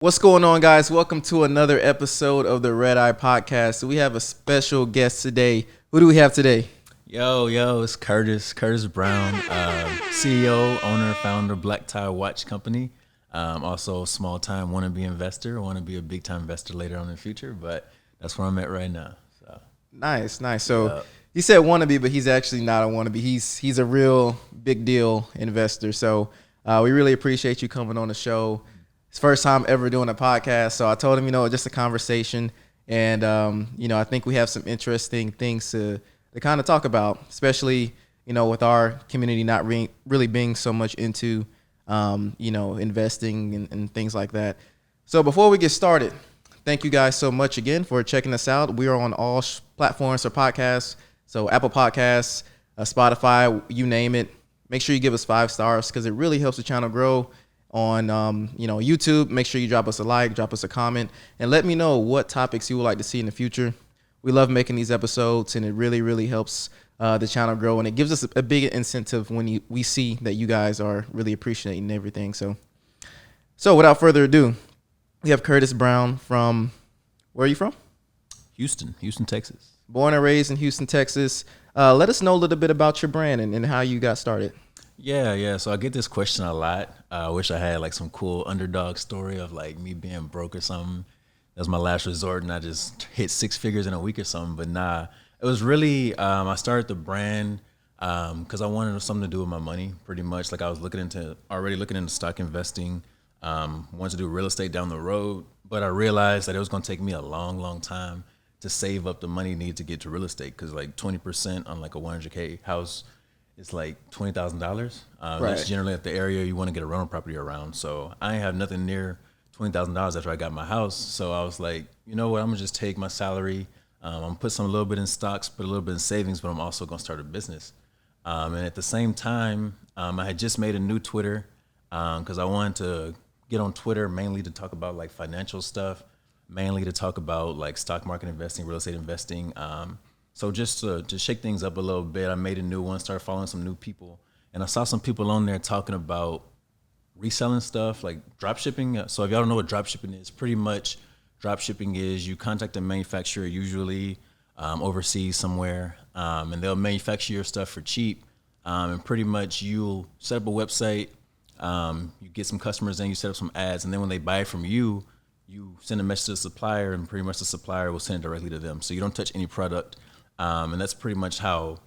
What's going on, guys? Welcome to another episode of the Red Eye Podcast. So we have a special guest today. Who do we have today? Yo, it's Curtis Brown, CEO, owner, founder, Black Tie Watch Company. Also a small-time wannabe investor. Want to be a big-time investor later on in the future, but that's where I'm at right now. So Nice. So he said wannabe, but he's actually not a wannabe. He's a real big deal investor. So we really appreciate you coming on the show. It's first time ever doing a podcast, so I told him, just a conversation, and I think we have some interesting things to kind of talk about, especially with our community not really being so much into investing and things like that. So before we get started, thank you guys so much again for checking us out. We are on all platforms for podcasts, so Apple Podcasts, Spotify, you name it. Make sure you give us 5 stars because it really helps the channel grow. On YouTube, make sure you drop us a like, drop us a comment, and let me know what topics you would like to see in the future. We love making these episodes, and it really helps the channel grow, and it gives us a big incentive when we see that you guys are really appreciating everything. So without further ado, we have Curtis Brown from, where are you from? Houston, Texas. Born and raised in Houston, Texas. Let us know a little bit about your brand and how you got started. Yeah. So I get this question a lot. I wish I had like some cool underdog story of like me being broke or something. That was my last resort, and I just hit 6 figures in a week or something. But nah, it was really I started the brand because I wanted something to do with my money, pretty much. Like I was already looking into stock investing. Wanted to do real estate down the road, but I realized that it was going to take me a long time to save up the money needed to get to real estate, because like 20% on like a 100K house. It's like $20,000. Right. That's generally at the area you want to get a rental property around. So I ain't have nothing near $20,000 after I got my house. So I was like, you know what? I'm gonna just take my salary. I'm gonna put a little bit in stocks, put a little bit in savings, but I'm also gonna start a business. And at the same time, I had just made a new Twitter because I wanted to get on Twitter mainly to talk about like financial stuff, mainly to talk about like stock market investing, real estate investing. So just to shake things up a little bit, I made a new one, started following some new people. And I saw some people on there talking about reselling stuff, like drop shipping. So if y'all don't know what drop shipping is, pretty much drop shipping is you contact a manufacturer, usually overseas somewhere, and they'll manufacture your stuff for cheap. And pretty much you'll set up a website, you get some customers in, you set up some ads, and then when they buy it from you, you send a message to the supplier, and pretty much the supplier will send it directly to them. So you don't touch any product. And that's pretty much how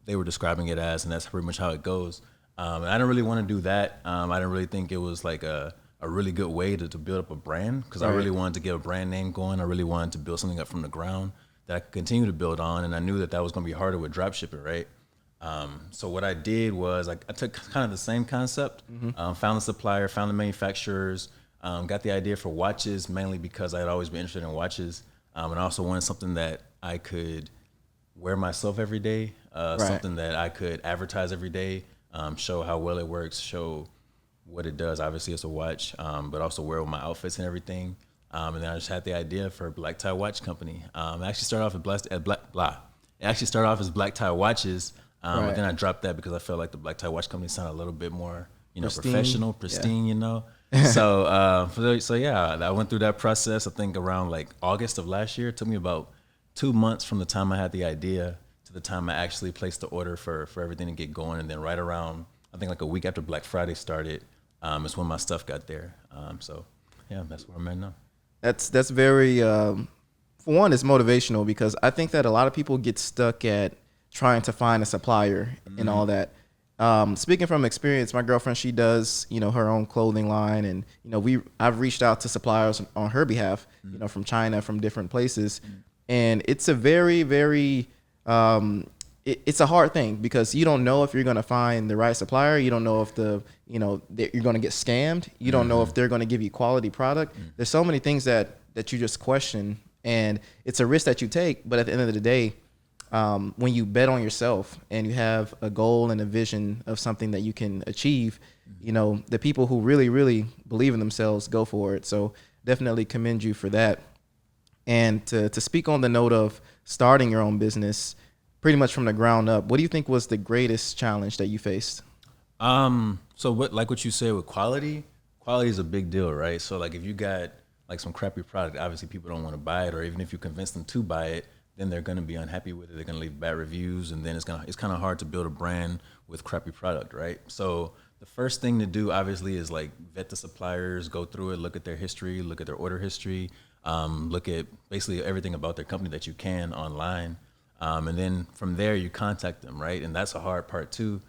they were describing it as, and that's pretty much how it goes. And I didn't really want to do that. I didn't really think it was like a really good way to build up a brand, because I really wanted to get a brand name going. I really wanted to build something up from the ground that I could continue to build on, and I knew that was going to be harder with drop shipping, right? So what I did was I took kind of the same concept, found the supplier, found the manufacturers, got the idea for watches, mainly because I had always been interested in watches, and I also wanted something that I could wear myself every day, something that I could advertise every day, show how well it works, show what it does. Obviously, it's a watch, but also wear with my outfits and everything. And then I just had the idea for Black Tie Watch Company. It actually started off as Black Tie Watches, but then I dropped that because I felt like the Black Tie Watch Company sounded a little bit more, professional, pristine, So, I went through that process. I think around like August of last year. It took me about 2 months from the time I had the idea to the time I actually placed the order for everything to get going. And then right around, I think like a week after Black Friday started, is when my stuff got there. That's where I'm at now. That's very, for one, it's motivational, because I think that a lot of people get stuck at trying to find a supplier and all that. Speaking from experience, my girlfriend, she does, her own clothing line, and, I've reached out to suppliers on her behalf, from China, from different places. And it's a very, it's a hard thing, because you don't know if you're going to find the right supplier. You don't know if that you're going to get scammed. You don't know if they're going to give you quality product. There's so many things that you just question, and it's a risk that you take. But at the end of the day, when you bet on yourself and you have a goal and a vision of something that you can achieve, the people who really believe in themselves go for it. So definitely commend you for that. And to speak on the note of starting your own business pretty much from the ground up, what do you think was the greatest challenge that you faced? So what you said with quality quality is a big deal, right? So like if you got like some crappy product, obviously people don't want to buy it, or even if you convince them to buy it, then they're going to be unhappy with it. They're going to leave bad reviews, and then it's kind of hard to build a brand with crappy product, right? So the first thing to do, obviously, is like vet the suppliers, go through it, look at their history, look at their order history, look at basically everything about their company that you can online, and then from there you contact them, right? And that's a hard part too,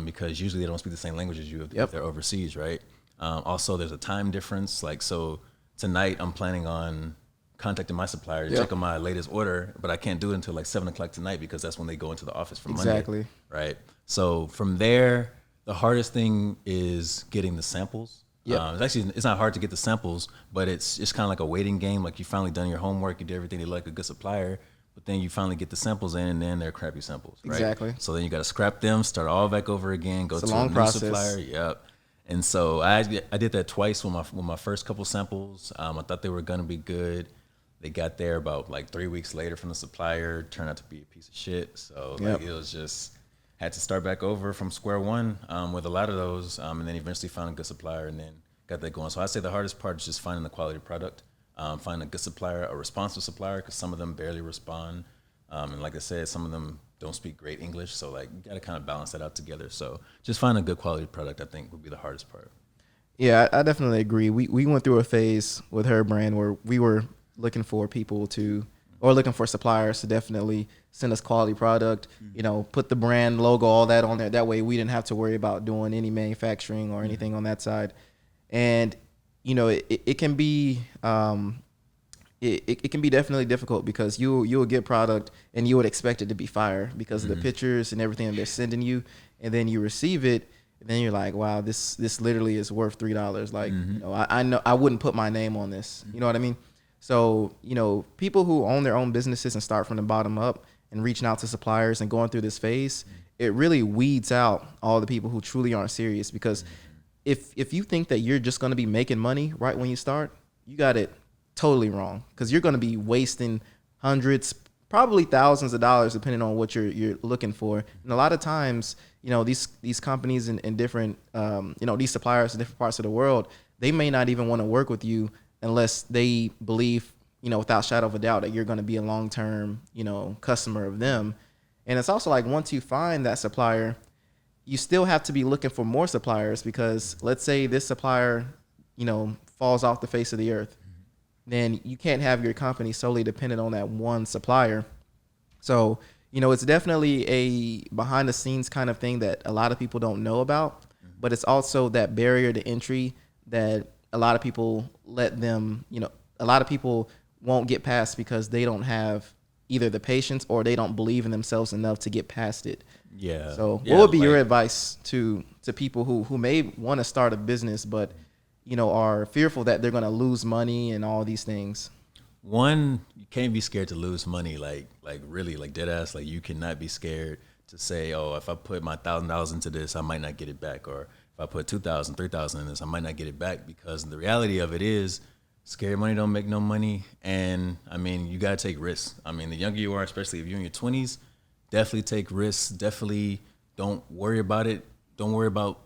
because usually they don't speak the same language as you if they're overseas, right? Also, there's a time difference. Like, so tonight I'm planning on contacting my supplier to check on my latest order, but I can't do it until like 7 o'clock tonight because that's when they go into the office for Monday. Right. So from there, the hardest thing is getting the samples. It's not hard to get the samples, but it's just kind of like a waiting game. Like you finally done your homework, you did everything, you like a good supplier, but then you finally get the samples in, and then they're crappy samples. Right? Exactly. So then you got to scrap them, start all back over again, go to a new supplier. Yep. And so I did that twice with my first couple samples. I thought they were gonna be good. They got there about like 3 weeks later from the supplier. Turned out to be a piece of shit. So like it was just had to start back over from square one with a lot of those, and then eventually found a good supplier and then got that going. So I'd say the hardest part is just finding the quality product, finding a good supplier, a responsive supplier, because some of them barely respond, and like I said, some of them don't speak great English. So like you got to kind of balance that out together. So just find a good quality product, I think, would be the hardest part. Yeah, I definitely agree. We went through a phase with her brand where we were looking for people to, or looking for suppliers to definitely send us quality product, you know, put the brand logo, all that on there. That way we didn't have to worry about doing any manufacturing or anything on that side. And, you know, it can be, it can be definitely difficult because you will get product and you would expect it to be fire because of the pictures and everything that they're sending you. And then you receive it, and then you're like, wow, this literally is worth $3. Like, you know, I know I wouldn't put my name on this. You know what I mean? So, you know, people who own their own businesses and start from the bottom up and reaching out to suppliers and going through this phase, it really weeds out all the people who truly aren't serious. Because if you think that you're just going to be making money right when you start, you got it totally wrong, because you're going to be wasting hundreds, probably thousands of dollars, depending on what you're looking for. And a lot of times, you know, these companies in different, you know, these suppliers in different parts of the world, they may not even want to work with you unless they believe, you know, without shadow of a doubt that you're going to be a long-term, you know, customer of them. And it's also like, once you find that supplier, you still have to be looking for more suppliers, because let's say this supplier, you know, falls off the face of the earth, then you can't have your company solely dependent on that one supplier. So, you know, it's definitely a behind the scenes kind of thing that a lot of people don't know about, but it's also that barrier to entry that a lot of people let them, you know, a lot of people won't get past because they don't have either the patience or they don't believe in themselves enough to get past it. Yeah. So what would be your advice to people who may want to start a business, but, you know, are fearful that they're going to lose money and all these things? One, you can't be scared to lose money. Like really, like dead ass. Like you cannot be scared to say, oh, if I put my $1,000 into this, I might not get it back. Or if I put 2,000, 3,000 in this, I might not get it back, because the reality of it is scary money don't make no money. And I mean, you got to take risks. I mean, the younger you are, especially if you're in your 20s, definitely take risks. Definitely don't worry about it. Don't worry about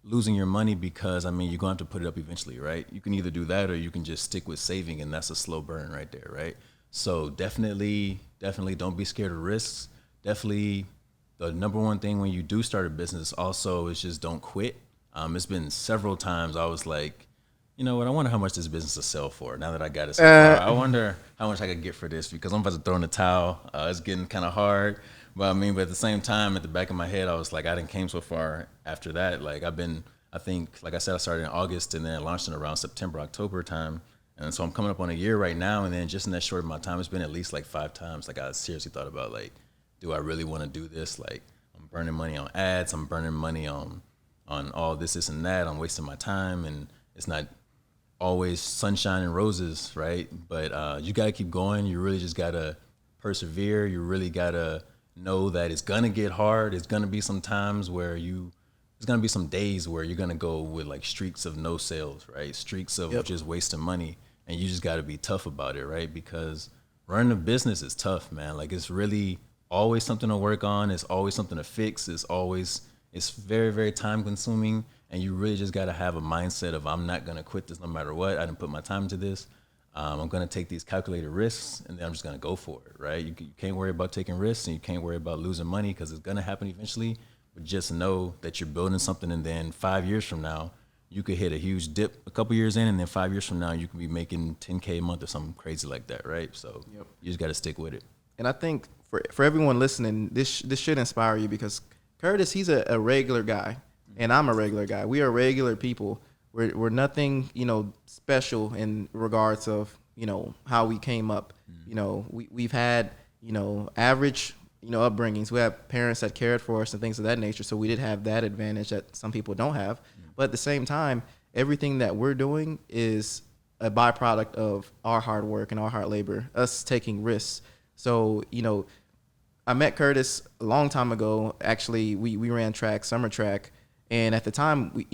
losing your money, because I mean, you're going to have to put it up eventually, right? You can either do that or you can just stick with saving, and that's a slow burn right there, right? So definitely don't be scared of risks. Definitely the number one thing when you do start a business also is just don't quit. It's been several times I was like, you know what, I wonder how much this business will sell for now that I got it so far. I wonder how much I could get for this, because I'm about to throw in the towel. It's getting kind of hard. But I mean, but at the same time, at the back of my head, I was like, I didn't came so far after that. Like I think, like I said, I started in August and then launched in around September, October time. And so I'm coming up on a year right now. And then just in that short amount of time, it's been at least like 5 times. Like I seriously thought about, like, do I really want to do this? Like, I'm burning money on ads. I'm burning money on all this and that. I'm wasting my time, and it's not always sunshine and roses, right? But you got to keep going. You really just got to persevere. You really got to know that it's going to get hard. It's going to be some times where there's going to be some days where you're going to go with like streaks of no sales, right? Streaks of just wasting money. And you just got to be tough about it, right? Because running a business is tough, man. Like, it's really always something to work on. It's always something to fix. It's very, very time consuming. And you really just got to have a mindset of, I'm not going to quit this no matter what. I didn't put my time into this. I'm going to take these calculated risks, and then I'm just going to go for it, right? You can't worry about taking risks, and you can't worry about losing money because it's going to happen eventually. But just know that you're building something, and then 5 years from now, you could hit a huge dip a couple years in, and then 5 years from now, you could be making $10K a month or something crazy like that, right? So you just got to stick with it. And I think for everyone listening, this should inspire you, because Curtis, he's a regular guy, and I'm a regular guy. We are regular people. We're nothing, special in regards of, how we came up. We've had, average, upbringings. We have parents that cared for us and things of that nature. So we did have that advantage that some people don't have. But at the same time, everything that we're doing is a byproduct of our hard work and our hard labor, us taking risks. So, I met Curtis a long time ago. Actually, we ran track, summer track. And at the time,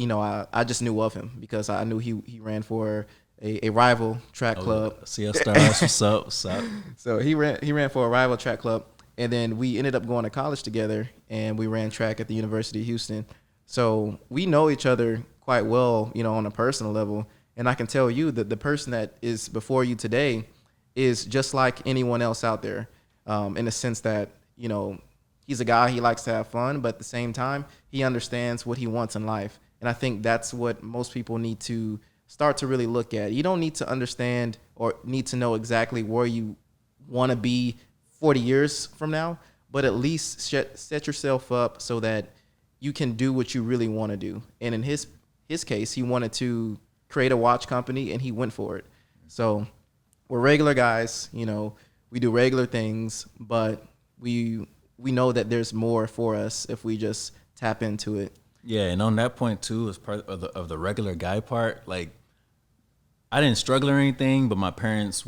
I just knew of him because I knew he ran for a rival track club. CL Stars, what's up? What's up? So he ran for a rival track club, and then we ended up going to college together, and we ran track at the University of Houston. So we know each other quite well, on a personal level. And I can tell you that the person that is before you today is just like anyone else out there, in the sense that, he's a guy, he likes to have fun, but at the same time, he understands what he wants in life. And I think that's what most people need to start to really look at. You don't need to understand or need to know exactly where you want to be 40 years from now, but at least set yourself up so that you can do what you really want to do. And in his case, he wanted to create a watch company, and he went for it. So we're regular guys, we do regular things, but we know that there's more for us if we just tap into it. Yeah, and on that point too, as part of the regular guy part, like I didn't struggle or anything, but my parents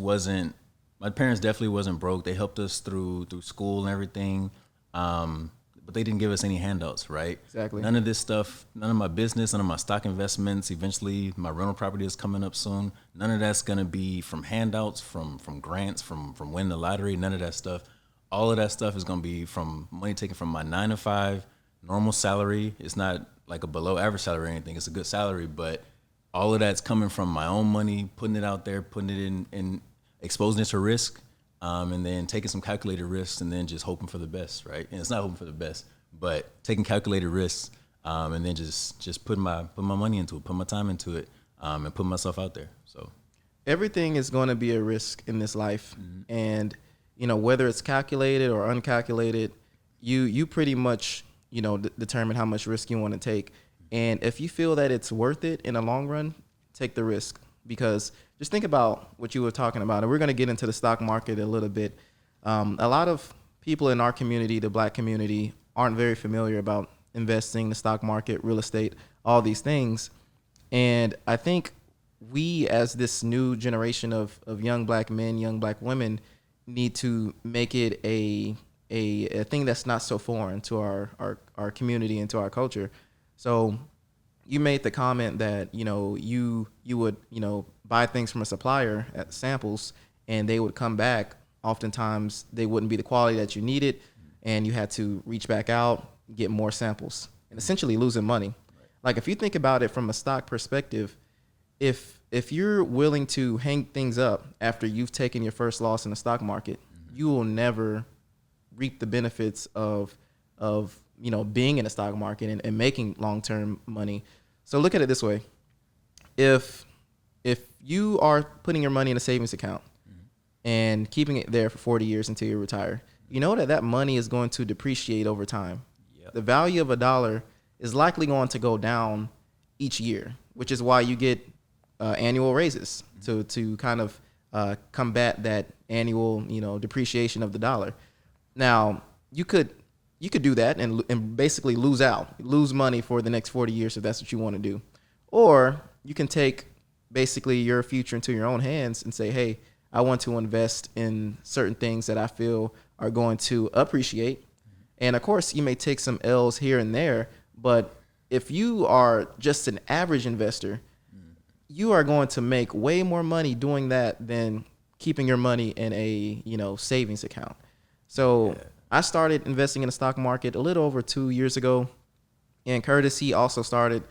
definitely wasn't broke. They helped us through school and everything, but they didn't give us any handouts, right? Exactly. None of this stuff, none of my business, none of my stock investments. Eventually, my rental property is coming up soon. None of that's gonna be from handouts, from grants, from winning the lottery. None of that stuff. All of that stuff is gonna be from money taken from my 9 to 5 normal salary. It's not like a below average salary or anything. It's a good salary, but all of that's coming from my own money, putting it out there, putting it in exposing it to risk, and then taking some calculated risks, and then just hoping for the best, right? And it's not hoping for the best, but taking calculated risks, and then just put my money into it, put my time into it, and put myself out there. So everything is going to be a risk in this life, and whether it's calculated or uncalculated, you pretty much determine how much risk you want to take. And if you feel that it's worth it in the long run, take the risk. Because just think about what you were talking about, and we're going to get into the stock market a little bit. A lot of people in our community, the Black community, aren't very familiar about investing, the stock market, real estate, all these things. And I think we, as this new generation of young Black men, young Black women, need to make it a thing that's not so foreign to our community and to our culture. So you made the comment that, you would, buy things from a supplier at samples, and they would come back. Oftentimes they wouldn't be the quality that you needed, and you had to reach back out, get more samples, and essentially losing money. Like, if you think about it from a stock perspective, if you're willing to hang things up after you've taken your first loss in the stock market, you will never reap the benefits of being in the stock market and making long-term money. So look at it this way. If you are putting your money in a savings account and keeping it there for 40 years until you retire, you know that money is going to depreciate over time. Yep. The value of $1 is likely going to go down each year, which is why you get annual raises to kind of combat that annual, depreciation of the dollar. Now, you could do that and basically lose money for the next 40 years if that's what you want to do. Or you can take basically your future into your own hands and say, hey, I want to invest in certain things that I feel are going to appreciate. And of course, you may take some L's here and there, but if you are just an average investor, you are going to make way more money doing that than keeping your money in a, savings account. So I started investing in the stock market a little over 2 years ago. And Curtis, he also started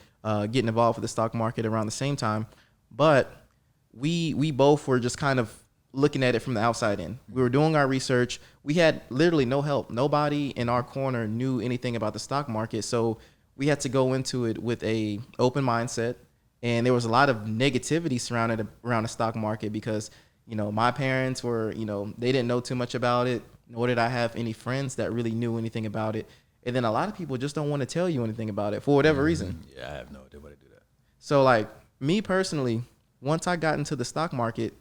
getting involved with the stock market around the same time, but we both were just kind of looking at it from the outside in. We were doing our research. We had literally no help. Nobody in our corner knew anything about the stock market, so we had to go into it with a open mindset. And there was a lot of negativity surrounded around the stock market because, my parents were, they didn't know too much about it, nor did I have any friends that really knew anything about it. And then a lot of people just don't want to tell you anything about it for whatever reason. Yeah, I have no idea why they do that. So like me personally, once I got into the stock market,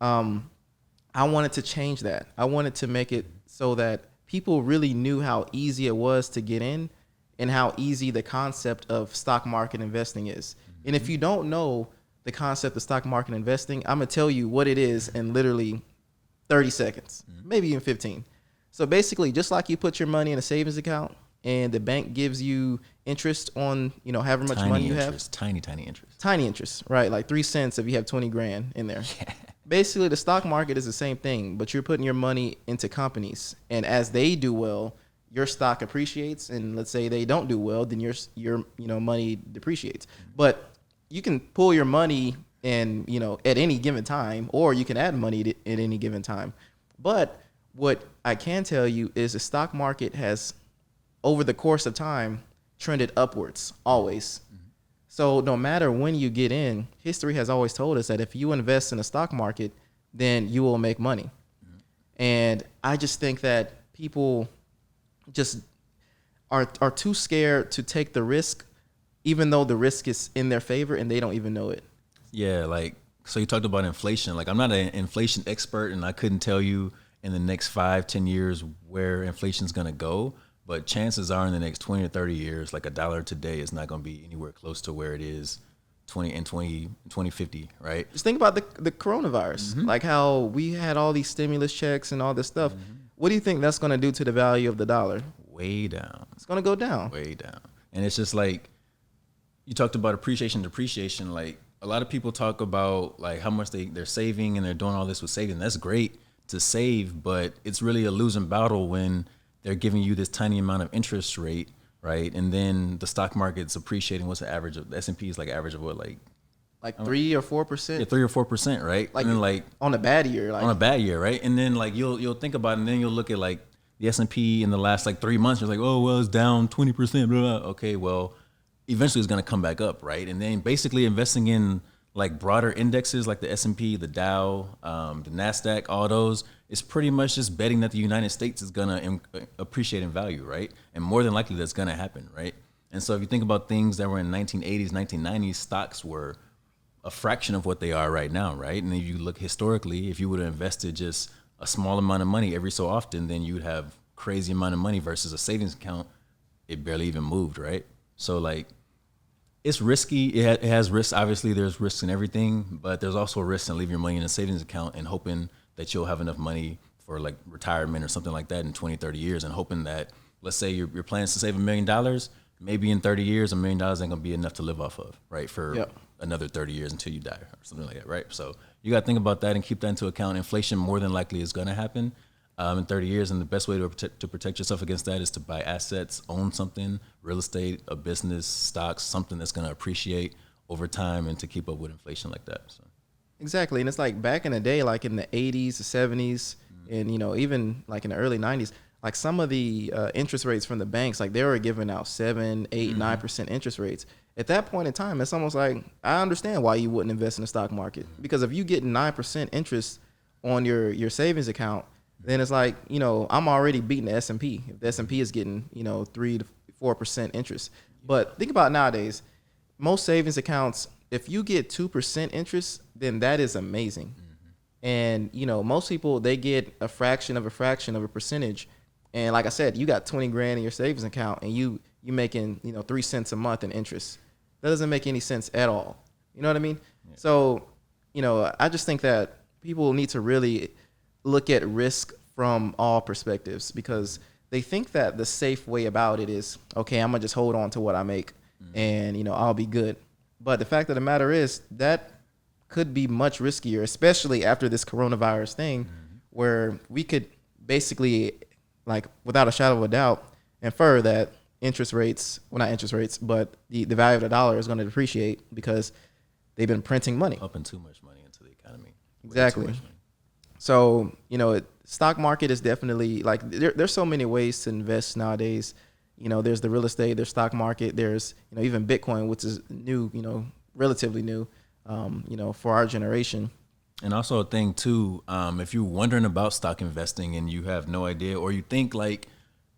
I wanted to change that. I wanted to make it so that people really knew how easy it was to get in and how easy the concept of stock market investing is. And if you don't know the concept of stock market investing, I'm going to tell you what it is in literally 30 seconds, maybe even 15. So basically, just like you put your money in a savings account and the bank gives you interest on, however much money you have. Tiny interest. Tiny interest, right? Like 3 cents if you have 20 grand in there. Yeah. Basically, the stock market is the same thing, but you're putting your money into companies. And as they do well, your stock appreciates. And let's say they don't do well, then your money depreciates. But you can pull your money and, at any given time, or you can add money at any given time. But what I can tell you is the stock market has, over the course of time, trended upwards, always. So no matter when you get in, history has always told us that if you invest in the stock market, then you will make money. And I just think that people just are too scared to take the risk, even though the risk is in their favor and they don't even know it. Yeah, so you talked about inflation. I'm not an inflation expert, and I couldn't tell you in the next 5-10 years where inflation's going to go. But chances are in the next 20 or 30 years, like $1 today is not going to be anywhere close to where it is 2050, right? Just think about the coronavirus, like how we had all these stimulus checks and all this stuff. What do you think that's going to do to the value of the dollar? Way down. It's going to go down. Way down. And it's just like, you talked about appreciation, depreciation. Like a lot of people talk about like how much they're saving and they're doing all this with saving. That's great to save, but it's really a losing battle when they're giving you this tiny amount of interest rate, right? And then the stock market's appreciating. What's the average of the S&P is like average of what, like 3 or 4%? Yeah, 3 or 4%, right? Like, and then on a bad year, on a bad year, right? And then like you'll think about it, and then you'll look at like the S&P in the last like 3 months. You're like, oh well, it's down 20%. Blah, blah. Okay, well, eventually it's going to come back up, right? And then basically investing in like broader indexes like the S&P, the Dow, the NASDAQ, all those, it's pretty much just betting that the United States is going to appreciate in value, right? And more than likely that's going to happen, right? And so if you think about things that were in 1980s, 1990s, stocks were a fraction of what they are right now, right? And if you look historically, if you would have invested just a small amount of money every so often, then you'd have crazy amount of money versus a savings account. It barely even moved, right? So like, it's risky. It has risks. Obviously, there's risks in everything, but there's also risks in leaving your money in a savings account and hoping that you'll have enough money for like retirement or something like that in 20, 30 years, and hoping that, let's say your plan is to save $1 million, maybe in 30 years, $1 million ain't gonna be enough to live off of, right? For another 30 years until you die or something like that, right? So you got to think about that and keep that into account. Inflation more than likely is gonna happen in 30 years, and the best way to protect yourself against that is to buy assets, own something, real estate, a business, stocks, something that's going to appreciate over time, and to keep up with inflation like that. So. Exactly, and it's like back in the day, like in the 80s, the 70s, and even like in the early 90s, like some of the interest rates from the banks, like they were giving out 7, 8, 9% interest rates. At that point in time, it's almost like, I understand why you wouldn't invest in the stock market, because if you get 9% interest on your savings account, then it's like, I'm already beating the S&P. If the S&P is getting, 3 to 4% interest. But think about nowadays, most savings accounts, if you get 2% interest, then that is amazing. And, most people, they get a fraction of a percentage. And like I said, you got 20 grand in your savings account and you making, 3 cents a month in interest. That doesn't make any sense at all. You know what I mean? Yeah. So, I just think that people need to really look at risk from all perspectives, because they think that the safe way about it is, okay, I'm gonna just hold on to what I make and I'll be good. But the fact of the matter is that could be much riskier, especially after this coronavirus thing, where we could basically, like, without a shadow of a doubt, infer that interest rates, well, not interest rates, but the value of the dollar is going to depreciate because they've been printing money. Pumping too much money into the economy. Exactly. So, stock market is definitely like there's so many ways to invest nowadays. There's the real estate, there's stock market, there's, even Bitcoin, which is new, relatively new, for our generation. And also a thing too, if you're wondering about stock investing and you have no idea, or you think like,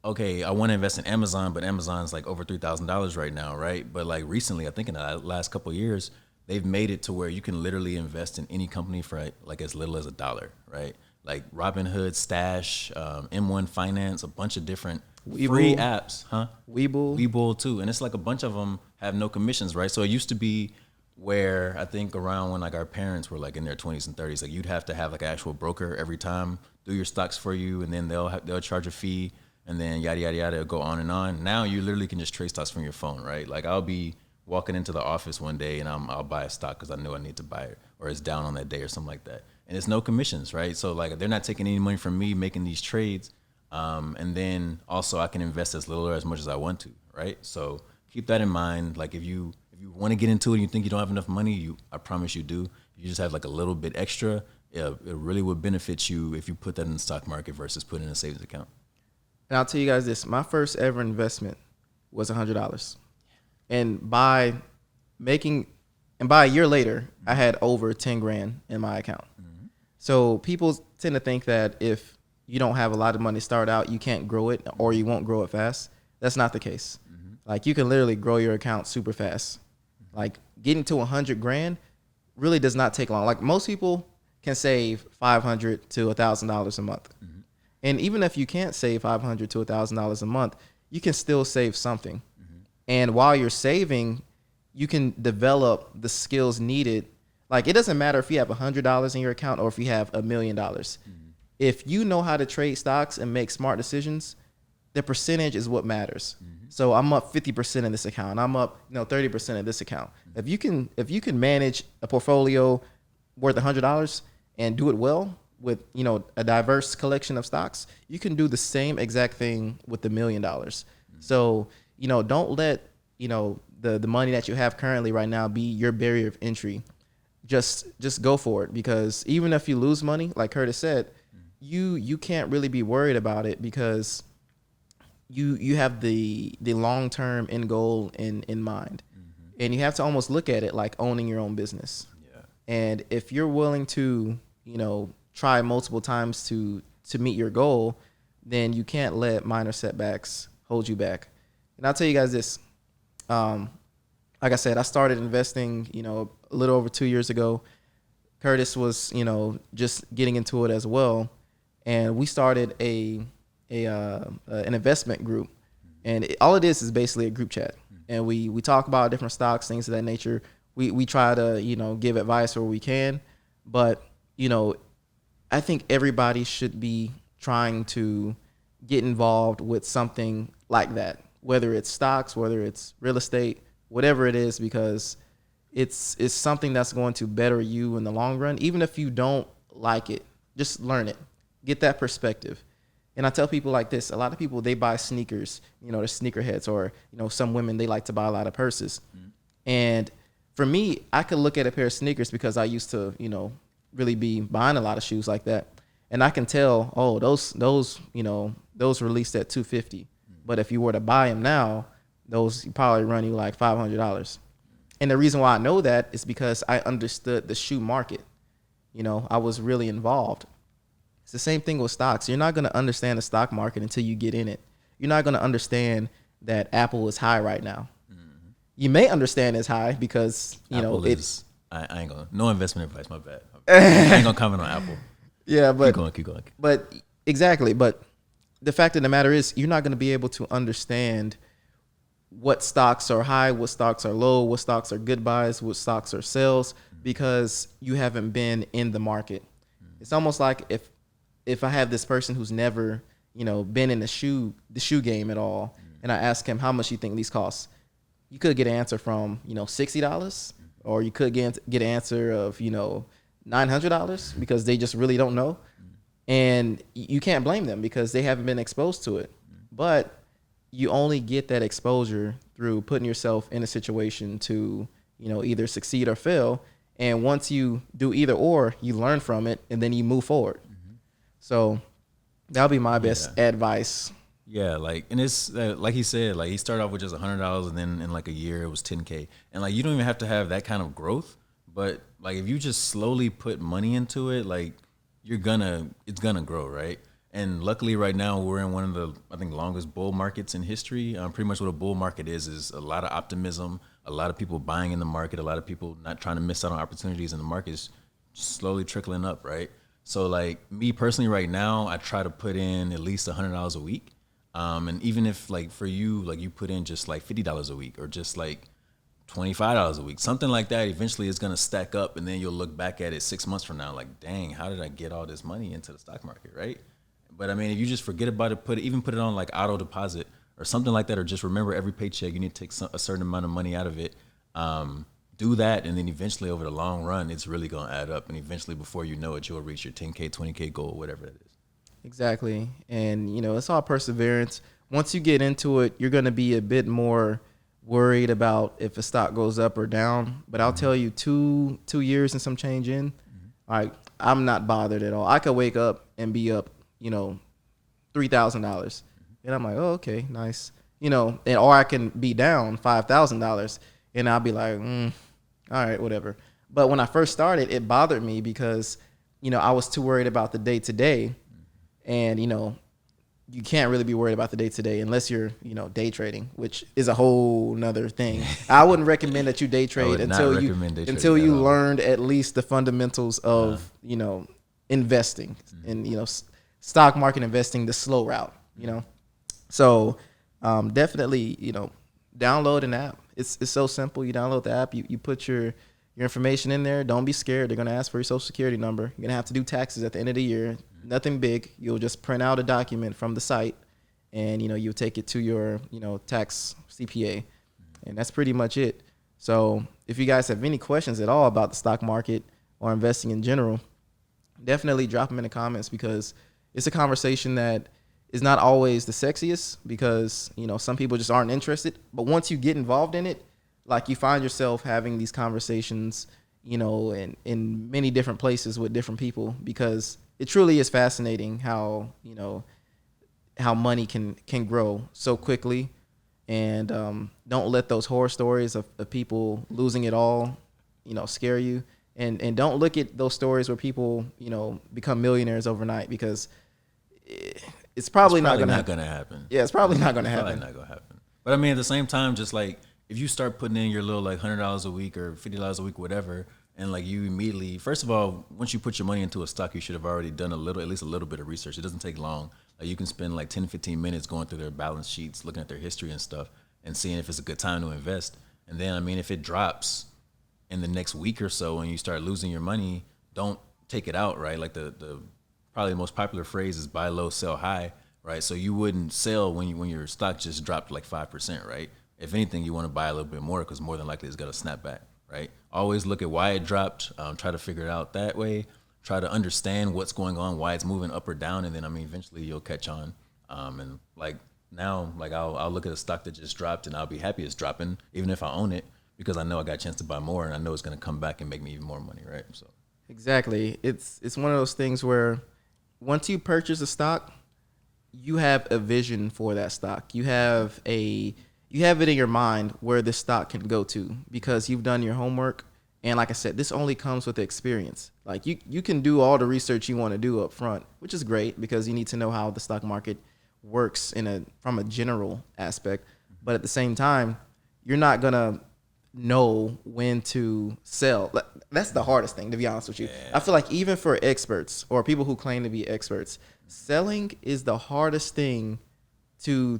okay, I want to invest in Amazon, but Amazon's like over $3,000 right now, right? But like recently, I think in the last couple of years, they've made it to where you can literally invest in any company for like as little as $1, right? Like Robinhood, Stash, M1 Finance, a bunch of different free apps, huh? Webull too, and it's like a bunch of them have no commissions, right? So it used to be where I think around when like our parents were like in their 20s and 30s, like you'd have to have like an actual broker every time do your stocks for you, and then they'll charge a fee, and then yada yada yada, it'll go on and on. Now you literally can just trade stocks from your phone, right? Like I'll be walking into the office one day and I'll buy a stock because I know I need to buy it, or it's down on that day or something like that, and it's no commissions, right? So like they're not taking any money from me making these trades, and then also I can invest as little or as much as I want to, right? So keep that in mind. Like if you want to get into it and you think you don't have enough money, I promise you do. You just have like a little bit extra. It really would benefit you if you put that in the stock market versus put it in a savings account. And I'll tell you guys this: my first ever investment was $100, and by a year later, I had over 10 grand in my account. Mm-hmm. So people tend to think that if you don't have a lot of money to start out, you can't grow it or you won't grow it fast. That's not the case. Mm-hmm. Like you can literally grow your account super fast. Mm-hmm. Like getting to 100 grand really does not take long. Like most people can save $500 to $1,000 a month. Mm-hmm. And even if you can't save $500 to $1,000 a month, you can still save something. Mm-hmm. And while you're saving, you can develop the skills needed. Like it doesn't matter if you have $100 in your account or if you have $1 million. Mm-hmm. If you know how to trade stocks and make smart decisions, the percentage is what matters. Mm-hmm. So I'm up 50% in this account. I'm up 30% in this account. Mm-hmm. If you can manage a portfolio worth $100 and do it well with a diverse collection of stocks, you can do the same exact thing with $1 million. Mm-hmm. So don't let the money that you have currently right now be your barrier of entry. Just go for it, because even if you lose money, like Curtis said, you can't really be worried about it because you have the long-term end goal in mind. Mm-hmm. And you have to almost look at it like owning your own business. Yeah. And if you're willing to try multiple times to meet your goal, then you can't let minor setbacks hold you back. And I'll tell you guys this. Like I said, I started investing, a little over 2 years ago. Curtis was, just getting into it as well. And we started an investment group. And all it is basically a group chat. And we talk about different stocks, things of that nature. We try to, give advice where we can. But, I think everybody should be trying to get involved with something like that, whether it's stocks, whether it's real estate, whatever it is, because it's something that's going to better you in the long run. Even if you don't like it, just learn it, get that perspective. And I tell people like this: a lot of people, they buy sneakers, they're sneakerheads, or some women, they like to buy a lot of purses. Mm-hmm. And for me, I could look at a pair of sneakers because I used to really be buying a lot of shoes like that, and I can tell, oh, those released at $250. But if you were to buy them now, those probably run you like $500. And the reason why I know that is because I understood the shoe market. I was really involved. It's the same thing with stocks. You're not going to understand the stock market until you get in it. You're not going to understand that Apple is high right now. Mm-hmm. You may understand it's high because, Apple is, I ain't going to, no investment advice, my bad. I ain't going to comment on Apple. Yeah, but keep going. But exactly. But the fact of the matter is, you're not going to be able to understand what stocks are high, what stocks are low, what stocks are good buys, what stocks are sells, because you haven't been in the market. It's almost like if I have this person who's never, been in the shoe game at all, and I ask him how much you think these cost, you could get an answer from, $60, or you could get an answer of, $900, because they just really don't know. And you can't blame them because they haven't been exposed to it. But you only get that exposure through putting yourself in a situation to, either succeed or fail. And once you do either or, you learn from it and then you move forward. So that'll be my best advice. Yeah, like, and it's like he said, like he started off with just $100, and then in like a year it was 10K, and like you don't even have to have that kind of growth, but like if you just slowly put money into it, like it's gonna grow, right? And luckily, right now we're in one of the, I think, longest bull markets in history. Pretty much what a bull market is a lot of optimism, a lot of people buying in the market, a lot of people not trying to miss out on opportunities, and the market is slowly trickling up, right? So like me personally, right now, I try to put in at least $100 a week. And even if like for you, like you put in just like $50 a week or just like $25 a week, something like that, eventually it's going to stack up. And then you'll look back at it 6 months from now, like, dang, how did I get all this money into the stock market? Right. But I mean, if you just forget about it, put it on like auto deposit or something like that, or just remember every paycheck, you need to take a certain amount of money out of it. Do that. And then eventually over the long run, it's really going to add up. And eventually before you know it, you'll reach your 10K, 20K goal, whatever it is. Exactly. And, it's all perseverance. Once you get into it, you're going to be a bit more worried about if a stock goes up or down. But I'll tell you, 2 years and some change in, like, I'm not bothered at all. I could wake up and be up, $3,000. And I'm like, oh, okay, nice. Or I can be down $5,000 and I'll be like, all right, whatever. But when I first started, it bothered me because, I was too worried about the day to day. And, you can't really be worried about the day to day unless you're, day trading, which is a whole nother thing. I wouldn't recommend that you day trade until you learned at least the fundamentals of, investing and, stock market investing, the slow route, So definitely, download an app. It's so simple. You download the app, you put your information in there. Don't be scared. They're going to ask for your social security number. You're going to have to do taxes at the end of the year. Nothing big. You'll just print out a document from the site and, you'll take it to your, tax CPA. And that's pretty much it. So if you guys have any questions at all about the stock market or investing in general, definitely drop them in the comments because it's a conversation that is not always the sexiest because, some people just aren't interested. But once you get involved in it, like you find yourself having these conversations, in many different places with different people because it truly is fascinating how, how money can grow so quickly. And don't let those horror stories of people losing it all, scare you. And don't look at those stories where people, become millionaires overnight because it's probably not going to happen. Yeah, it's probably not going to happen. Probably not going to happen. But I mean, at the same time, just like if you start putting in your little like $100 a week or $50 a week, whatever, and like you immediately, first of all, once you put your money into a stock, you should have already done at least a little bit of research. It doesn't take long. Like you can spend like 10, 15 minutes going through their balance sheets, looking at their history and stuff and seeing if it's a good time to invest. And then, I mean, if it drops in the next week or so and you start losing your money, don't take it out, right? Like the probably the most popular phrase is buy low, sell high, right? So you wouldn't sell when your stock just dropped like 5%, right? If anything, you want to buy a little bit more because more than likely it's going to snap back, right? Always look at why it dropped. Try to figure it out that way. Try to understand what's going on, why it's moving up or down, and then, I mean, eventually you'll catch on. And like now, like I'll look at a stock that just dropped and I'll be happy it's dropping, even if I own it, because I know I got a chance to buy more and I know it's going to come back and make me even more money, right? So exactly. It's one of those things where once you purchase a stock, you have a vision for that stock. You have it in your mind where this stock can go to because you've done your homework. And like I said, this only comes with experience. Like you can do all the research you want to do up front, which is great because you need to know how the stock market works from a general aspect. But at the same time, you're not going to know when to sell. That's the hardest thing, to be honest with you. Yeah. I feel like even for experts or people who claim to be experts, selling is the hardest thing to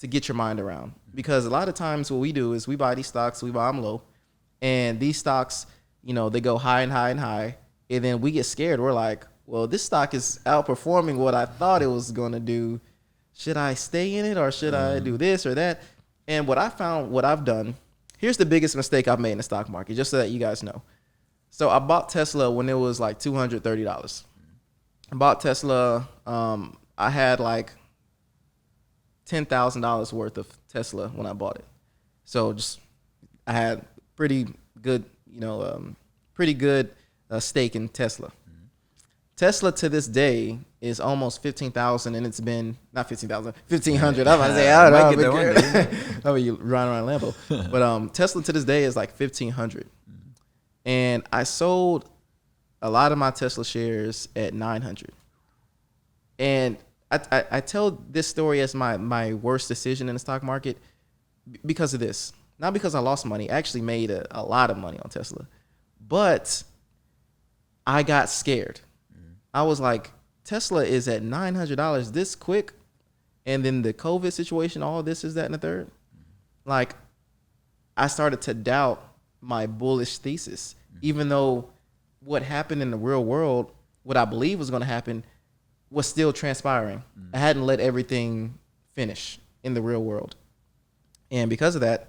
get your mind around. Because a lot of times what we do is we buy these stocks, we buy them low, and these stocks, they go high and high and high, and then we get scared. We're like, well, this stock is outperforming what I thought it was going to do. Should I stay in it or should I do this or that? And what I've done, here's the biggest mistake I've made in the stock market, just so that you guys know. So I bought Tesla when it was like $230. I bought Tesla. I had like $10,000 worth of Tesla when I bought it. So just I had pretty good, pretty good stake in Tesla. Tesla to this day is almost 15,000, and it's been not 15,000, 1,500. I'm about to say I don't know. I mean, riding around Lambo, but Tesla to this day is like 1,500, and I sold a lot of my Tesla shares at 900, and I tell this story as my worst decision in the stock market because of this. Not because I lost money. I actually made a lot of money on Tesla. But I got scared. I was like, Tesla is at $900 this quick. And then the COVID situation, all this, is that, and the third. Like, I started to doubt my bullish thesis. Even though what happened in the real world, what I believe was going to happen, was still transpiring. I hadn't let everything finish in the real world. And because of that,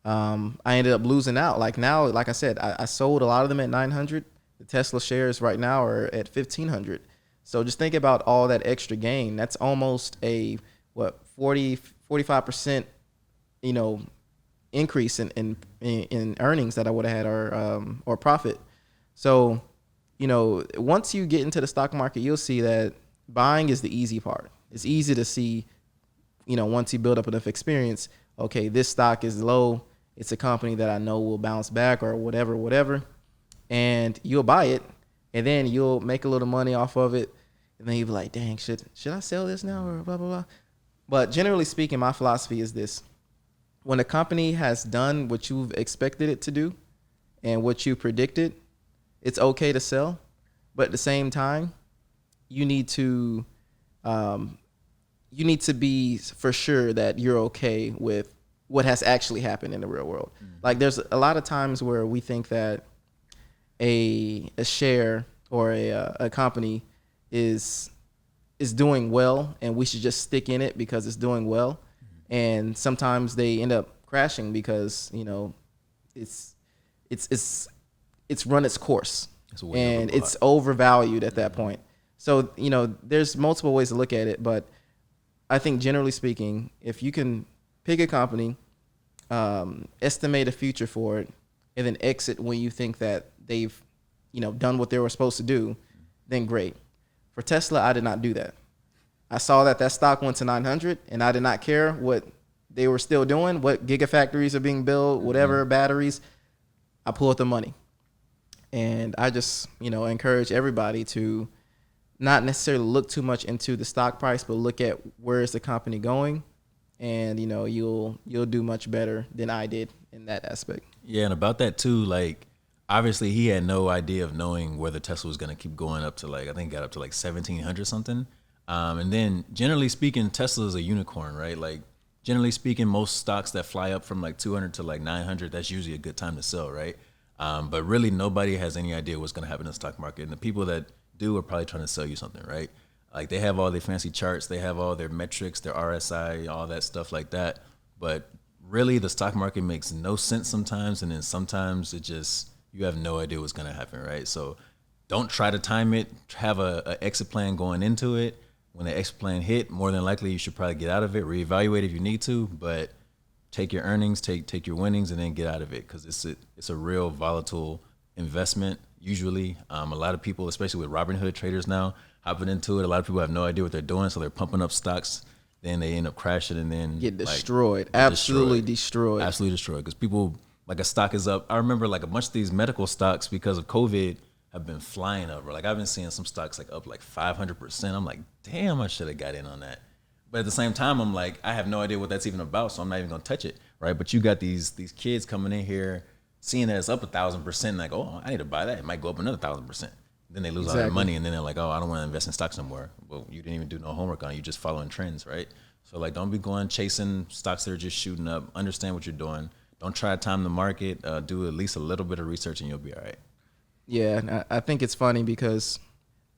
I ended up losing out. Like now, like I said, I sold a lot of them at 900. The Tesla shares right now are at 1,500. So just think about all that extra gain. That's almost a 45%, increase in earnings that I would have had, or profit. So, once you get into the stock market, you'll see that buying is the easy part. It's easy to see, once you build up enough experience, okay, this stock is low. It's a company that I know will bounce back or whatever. And you'll buy it, and then you'll make a little money off of it. And then you'll be like, dang, should I sell this now or blah, blah, blah. But generally speaking, my philosophy is this. When a company has done what you've expected it to do and what you predicted, it's okay to sell. But at the same time, you need to be for sure that you're okay with what has actually happened in the real world. Like there's a lot of times where we think that a share or a company is doing well and we should just stick in it because it's doing well. And sometimes they end up crashing because, it's run its course and it's overvalued at that point. So, there's multiple ways to look at it, but I think generally speaking, if you can pick a company, estimate a future for it, and then exit when you think that they've, done what they were supposed to do, then great. For Tesla, I did not do that. I saw that stock went to 900, and I did not care what they were still doing, what gigafactories are being built, whatever batteries. I pulled the money. And I just, encourage everybody to not necessarily look too much into the stock price, but look at where is the company going, and you'll do much better than I did in that aspect. Yeah, and about that too, like obviously he had no idea of knowing whether Tesla was going to keep going up to I think got up to 1,700 something. And then generally speaking, Tesla is a unicorn, right? Like generally speaking, most stocks that fly up from 200 to 900, that's usually a good time to sell, right? But really nobody has any idea what's going to happen in the stock market, and the people that do are probably trying to sell you something, right? Like they have all their fancy charts, they have all their metrics, their RSI, all that stuff like that. But really the stock market makes no sense sometimes, and then sometimes you have no idea what's gonna happen, right? So don't try to time it. Have a exit plan going into it. When the exit plan hit, more than likely you should probably get out of it, reevaluate if you need to, but take your earnings, take your winnings, and then get out of it, because it's a real volatile investment. Usually, a lot of people, especially with Robinhood traders now, hopping into it. A lot of people have no idea what they're doing, so they're pumping up stocks. Then they end up crashing and then get destroyed. Absolutely destroyed. Absolutely destroyed. Because people, a stock is up. I remember a bunch of these medical stocks because of COVID have been flying up. I've been seeing some stocks up 500%. I'm like, damn, I should have got in on that. But at the same time, I'm like, I have no idea what that's even about, so I'm not even gonna touch it, right? But you got these kids coming in here, seeing that it's up 1,000%, like, oh, I need to buy that. It might go up another 1,000%. Then they lose all their money, and then they're like, oh, I don't want to invest in stocks anymore. Well, you didn't even do no homework on it. You're just following trends, right? So don't be going chasing stocks that are just shooting up. Understand what you're doing. Don't try to time the market. Do at least a little bit of research, and you'll be all right. Yeah, and I think it's funny because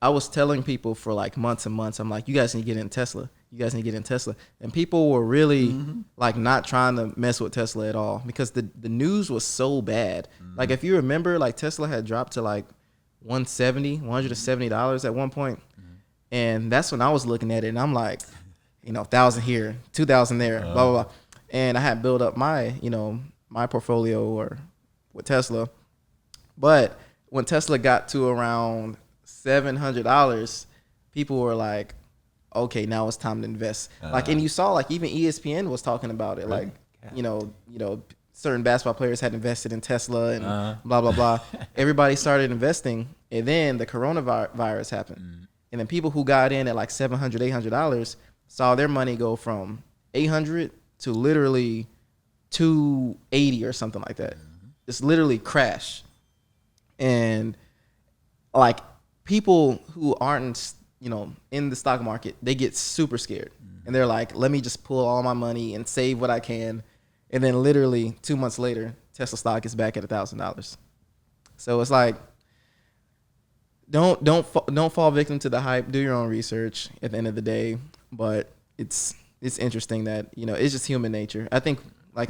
I was telling people for months and months, I'm like, you guys need to get in Tesla. You guys need to get in Tesla. And people were really not trying to mess with Tesla at all because the news was so bad. If you remember, Tesla had dropped to $170 at one point. And that's when I was looking at it and I'm like, 1,000 here, 2,000 there, blah, blah, blah. And I had built up my, my portfolio or with Tesla. But when Tesla got to around $700, people were like, okay, now it's time to invest. And you saw even ESPN was talking about it. Really? Certain basketball players had invested in Tesla and blah, blah, blah. Everybody started investing. And then the coronavirus happened. And then people who got in at like $700, $800 saw their money go from 800 to literally 280 or something like that. It's literally crash. And like people who aren't, in the stock market, they get super scared. And they're like, let me just pull all my money and save what I can. And then literally 2 months later, Tesla stock is back at $1,000. So it's like, don't fall victim to the hype. Do your own research at the end of the day. But it's interesting that it's just human nature. I think like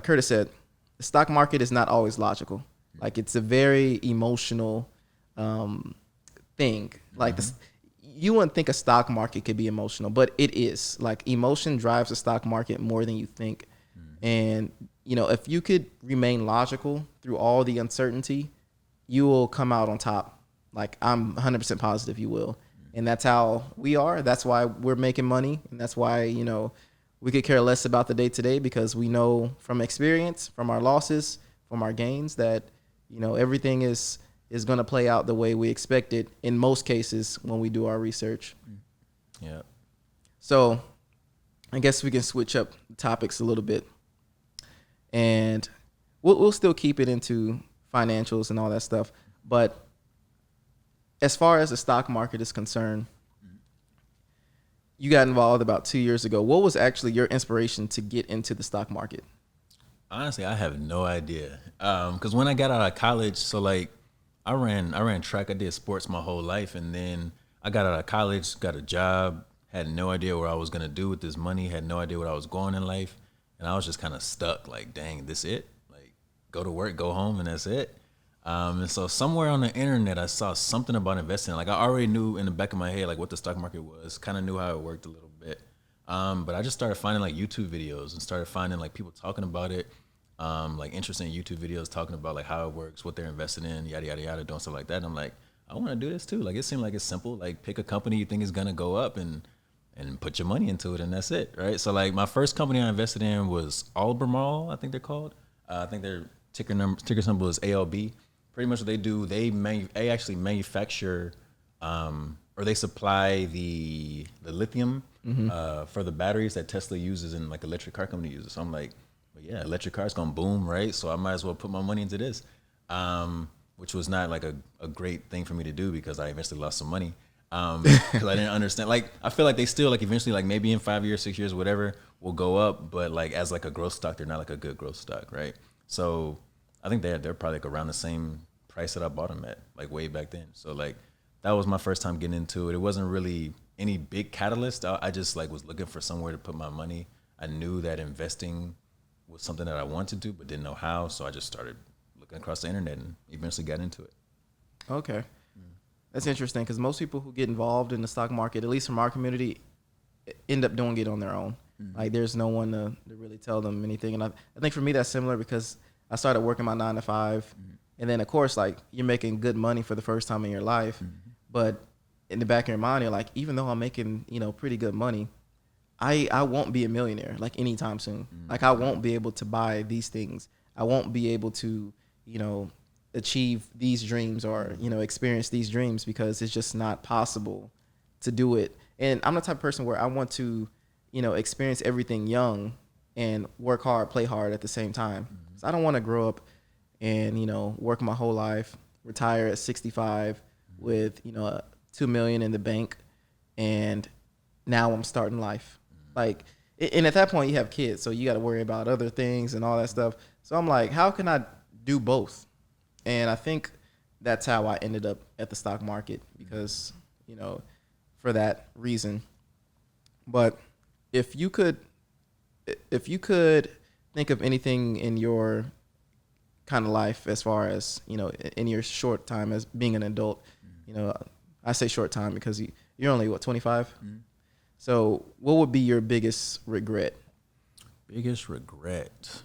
Curtis said, the stock market is not always logical. Like it's a very emotional thing. Like you wouldn't think a stock market could be emotional, but it is. Like emotion drives the stock market more than you think. And if you could remain logical through all the uncertainty, you will come out on top. Like I'm 100% positive you will. And that's how we are. That's why we're making money. And that's why, we could care less about the day to day, because we know from experience, from our losses, from our gains, that, everything is going to play out the way we expect it in most cases when we do our research. Yeah. So I guess we can switch up topics a little bit. And we'll still keep it into financials and all that stuff. But as far as the stock market is concerned, you got involved about 2 years ago. What was actually your inspiration to get into the stock market? Honestly, I have no idea. Because when I got out of college, so like I ran track. I did sports my whole life, and then I got out of college, got a job, had no idea what I was gonna do with this money, had no idea what I was going in life, and I was just kind of stuck. Like, dang, this it? Like, go to work, go home, and that's it. And so somewhere on the internet, I saw something about investing. Like I already knew in the back of my head, like what the stock market was, kind of knew how it worked a little bit. But I just started finding like YouTube videos and started finding like people talking about it, like interesting YouTube videos talking about like how it works, what they're investing in, yada, yada, yada, doing stuff like that. And I'm like, I want to do this too. Like it seemed like it's simple. Like pick a company you think is going to go up and put your money into it, and that's it, right? So like my first company I invested in was Albemarle, I think they're called. I think their ticker symbol is ALB. Pretty much what they do, they actually manufacture or they supply the lithium for the batteries that Tesla uses and like electric car company uses. So I'm like, well, yeah, electric car's gonna boom, right? So I might as well put my money into this, which was not like a great thing for me to do because I eventually lost some money because I didn't understand. Like I feel like they still like eventually like maybe in 5 years, 6 years, whatever, will go up, but like as like a growth stock, they're not like a good growth stock, right? So I think they're probably like around the same price that I bought them at, like way back then. So like that was my first time getting into it. It wasn't really any big catalyst. I just like was looking for somewhere to put my money. I knew that investing was something that I wanted to, but didn't know how. So I just started looking across the internet and eventually got into it. Okay. That's interesting because most people who get involved in the stock market, at least from our community, end up doing it on their own. Like there's no one to really tell them anything. And I think for me that's similar because I started working my 9 to 5. And then, of course, like you're making good money for the first time in your life. But in the back of your mind, you're like, even though I'm making, pretty good money, I won't be a millionaire like anytime soon. Like I won't be able to buy these things. I won't be able to, achieve these dreams or, experience these dreams because it's just not possible to do it. And I'm the type of person where I want to, experience everything young and work hard, play hard at the same time. So I don't want to grow up and work my whole life, retire at 65 with $2 million in the bank, and now I'm starting life. Like, and at that point you have kids, so you got to worry about other things and all that stuff. So I'm like, how can I do both? And I think that's how I ended up at the stock market because for that reason. But if you could think of anything in your kind of life as far as in your short time as being an adult, I say short time because you're only 25. So what would be your biggest regret? Biggest regret,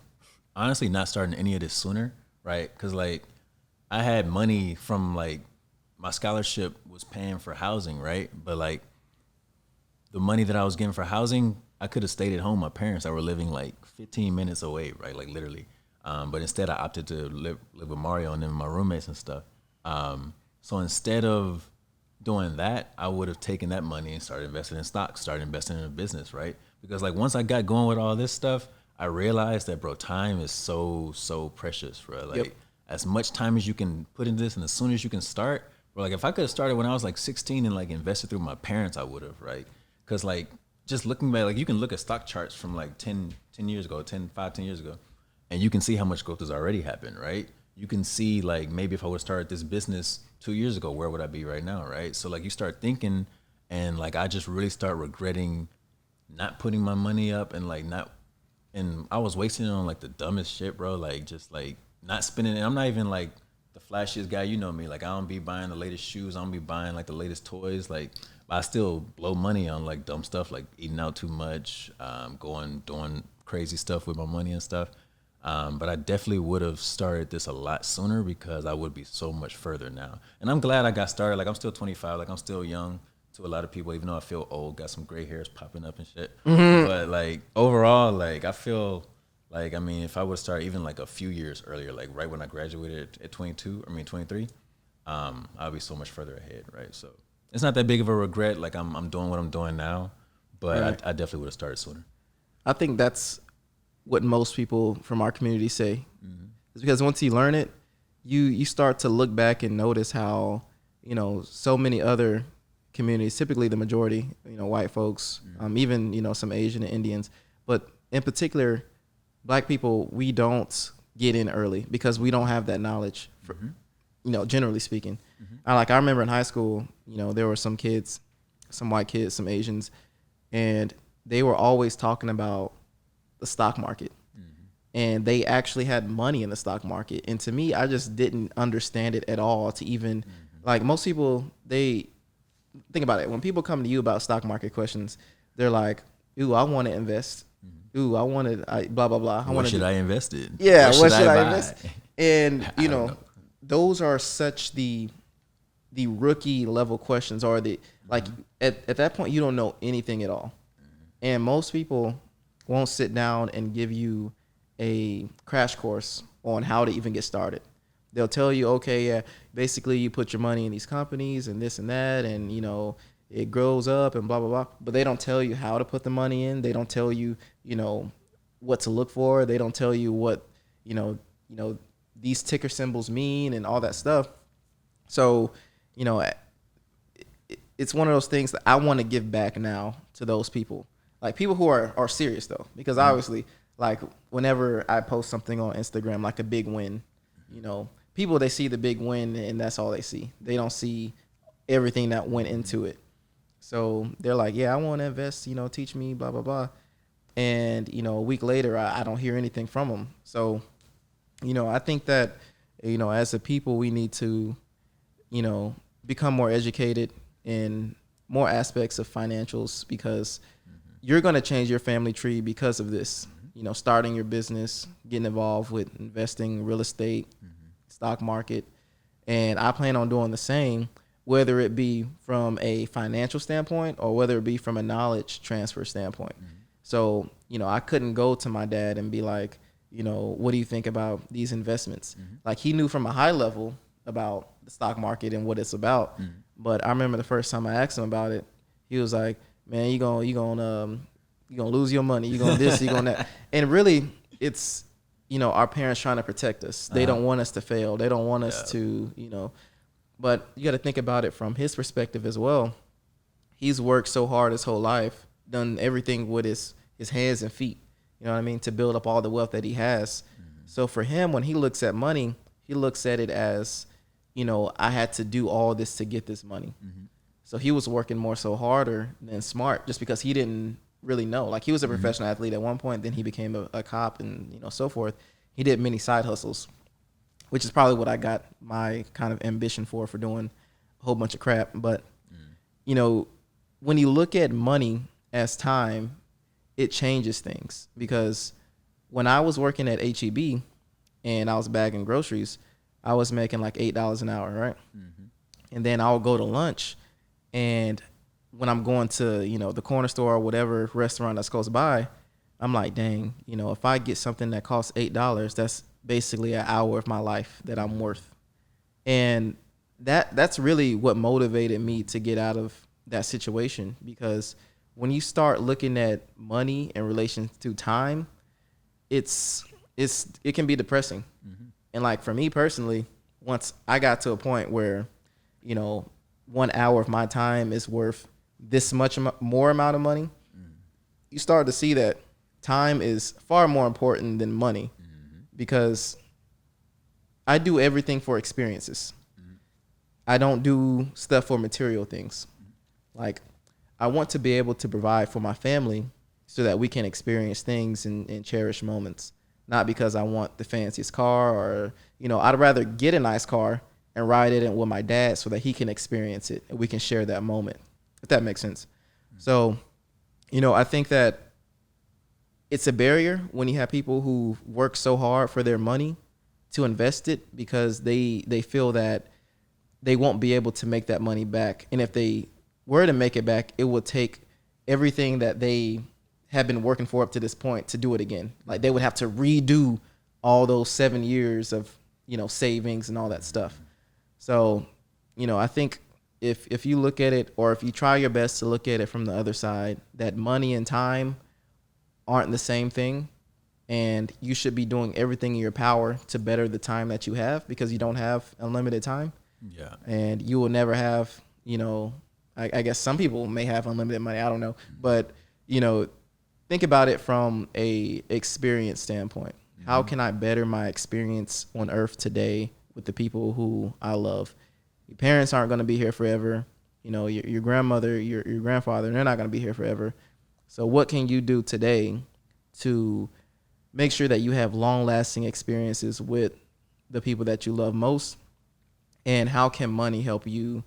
honestly, not starting any of this sooner, right? Because like I had money from like my scholarship was paying for housing, right? But like the money that I was getting for housing, I could have stayed at home. My parents that were living like 15 minutes away, right? Like literally. But instead, I opted to live with Mario and then my roommates and stuff. So instead of doing that, I would have taken that money and started investing in stocks, started investing in a business, right? Because like once I got going with all this stuff, I realized that bro, time is so precious, bro. Like Yep. as much time as you can put into this, and as soon as you can start, bro. Like if I could have started when I was like 16 and like invested through my parents, I would have, right? Because like just looking back, like you can look at stock charts from like 10 years ago, 10 years ago, and you can see how much growth has already happened, right? You can see like maybe if I would have started this business 2 years ago, where would I be right now, right? So like you start thinking, and like I just really start regretting not putting my money up and like not, and I was wasting it on like the dumbest shit, bro. Like just like not spending it. I'm not even like the flashiest guy, you know me. Like I don't be buying the latest shoes. I don't be buying like the latest toys. Like I still blow money on like dumb stuff, like eating out too much, going doing crazy stuff with my money and stuff. But I definitely would have started this a lot sooner because I would be so much further now. And I'm glad I got started. Like I'm still 25. Like I'm still young to a lot of people, even though I feel old, got some gray hairs popping up and shit. But like overall, like I feel like, I mean, if I would start even like a few years earlier, like right when I graduated at 23, I'll be so much further ahead, right? So it's not that big of a regret. Like I'm doing what I'm doing now, but Right. I definitely would have started sooner. I think that's what most people from our community say. It's because once you learn it, you start to look back and notice how, so many other communities, typically the majority, white folks, even, some Asian and Indians, but in particular, black people, we don't get in early because we don't have that knowledge for, generally speaking. I remember in high school, there were some kids, some white kids, some Asians, and they were always talking about the stock market. And they actually had money in the stock market. And to me, I just didn't understand it at all to even, like most people, they think about it. When people come to you about stock market questions, they're like, ooh, I want to invest. Ooh, I want to, blah, blah, blah. What should I invest in? Yeah, what should I buy? invest? And, I don't know. those are such the rookie level questions, or the, like, at that point, you don't know anything at all. And most people won't sit down and give you a crash course on how to even get started. They'll tell you, okay, yeah, basically you put your money in these companies and this and that, and it grows up and blah blah blah. But they don't tell you how to put the money in. They don't tell you, what to look for. They don't tell you what, these ticker symbols mean and all that stuff. So, it's one of those things that I want to give back now to those people. Like people who are serious though, because obviously, like whenever I post something on Instagram, like a big win, people, they see the big win and that's all they see. They don't see everything that went into it. So they're like, yeah, I want to invest, teach me, blah, blah, blah. And, a week later, I don't hear anything from them. So, I think that, as a people, we need to, become more educated in more aspects of financials, because you're going to change your family tree because of this. Starting your business, getting involved with investing, real estate, stock market. And I plan on doing the same, whether it be from a financial standpoint or whether it be from a knowledge transfer standpoint. So, I couldn't go to my dad and be like, what do you think about these investments? Like he knew from a high level about the stock market and what it's about. But I remember the first time I asked him about it, he was like, man, you gonna lose your money. You gonna this, you gonna that. And really it's, our parents trying to protect us. They don't want us to fail. They don't want us to, but you got to think about it from his perspective as well. He's worked so hard his whole life, done everything with his hands and feet, to build up all the wealth that he has. So for him, when he looks at money, he looks at it as, I had to do all this to get this money. So he was working more so harder than smart, just because he didn't really know. Like he was a professional athlete at one point, then he became a cop and, so forth. He did many side hustles, which is probably what I got my kind of ambition for doing a whole bunch of crap. But, when you look at money as time, it changes things. Because when I was working at HEB and I was bagging groceries, I was making like $8 an hour, right? Mm-hmm. And then I'll go to lunch, and when I'm going to, the corner store or whatever restaurant that's close by, I'm like, dang, if I get something that costs $8, that's basically an hour of my life that I'm worth. And that's really what motivated me to get out of that situation, because when you start looking at money in relation to time, it can be depressing. Mm-hmm. And like for me personally, once I got to a point where, 1 hour of my time is worth this much more amount of money, you start to see that time is far more important than money. Mm-hmm. Because I do everything for experiences. Mm-hmm. I don't do stuff for material things. Mm-hmm. Like, I want to be able to provide for my family so that we can experience things and cherish moments. Not because I want the fanciest car, or, I'd rather get a nice car and ride it in with my dad so that he can experience it and we can share that moment, if that makes sense. Mm-hmm. So, I think that it's a barrier when you have people who work so hard for their money to invest it, because they feel that they won't be able to make that money back. And if they were to make it back, it would take everything that they have been working for up to this point to do it again. Like, they would have to redo all those 7 years of, savings and all that stuff. So, I think if you look at it, or if you try your best to look at it from the other side, that money and time aren't the same thing, and you should be doing everything in your power to better the time that you have, because you don't have unlimited time. Yeah. And you will never have, I guess some people may have unlimited money, I don't know. But, think about it from a experience standpoint. Mm-hmm. How can I better my experience on earth today with the people who I love? Your parents aren't going to be here forever. Your grandmother, your grandfather, they're not going to be here forever. So what can you do today to make sure that you have long-lasting experiences with the people that you love most? And how can money help you,